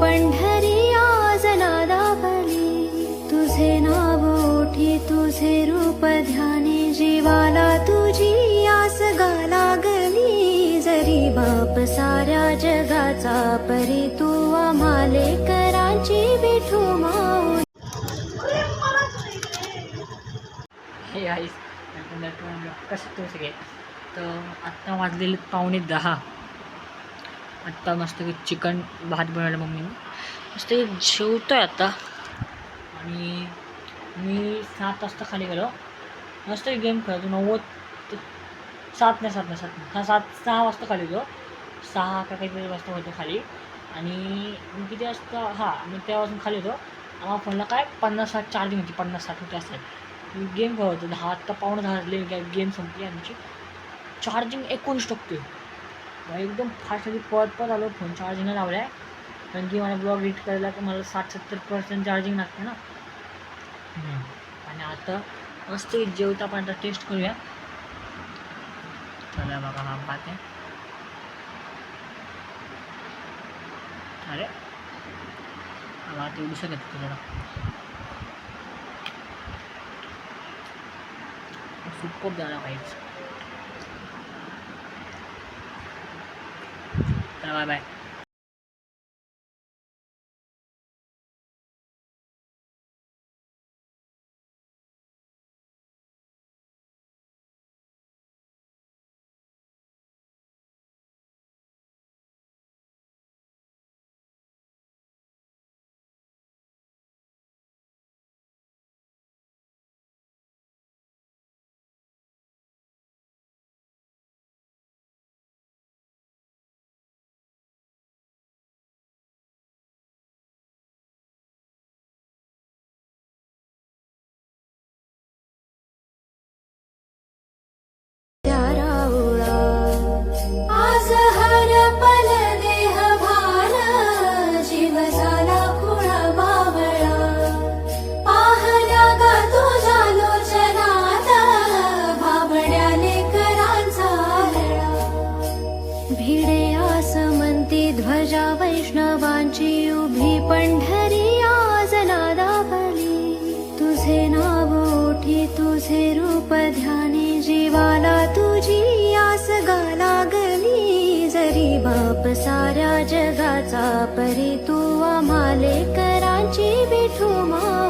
पंढरी आज नादावली, तुझे नाव ओठी तुझे रूप ध्यानी, जीवाला तुझी आस गा लागली, जरी बाप साऱ्या जगाचा परी तू आम्हाले करांची विठू माऊ. हे आईस कसं तू सगळे तर आत्ता वाजलेले 9:45. आत्ता मस्त चिकन भात बनवलं मम्मीने, मस्त जेवतो आहे आता. आणि मी 7 वाजता खाली गेलो, मस्त गेम खेळतो. 6 वाजता खाली गेलो, 6 का काहीतरी वाजता होतो खाली. आणि मी किती वाजता मी तेव्हापासून खाली होतो. आम्हाला फोनला काय 50-60 चार्जिंग होती, 50-60 होते असतात. गेम खेळतो. 10 आत्ता 9:45 झाले, गेम संपली आमची. चार्जिंग 19% एकदम फास्ट पळत आलो. फोन चार्जिंगला लावला आहे, कारण की मला ब्लॉग एडिट करायला की मला 60-70% चार्जिंग लागते ना. आणि आता मस्त जेवता पण आता टेस्ट करूया. चला बघा हा भात आहे. अरे मला ते दिसत येतं तुझ्याला सुपर झाला पाहिजे. चला बाय बाय. आज हरपल देह भान, जीव झाला खुळा बावळा, पाहल्या गा तुझ्या लोचनात, बाबड्याने करांचा लळा. भिडे आसमंती ध्वजा वैष्णवांची उभी, पंढरी आज नादावली, तुझे नाव ओठी तुझे रूप ध्यानी, जीवाला तुझी आस गा लागली, जरी बाप साऱ्या जगाचा परी तू आम्हाले करांची विठू माऊ.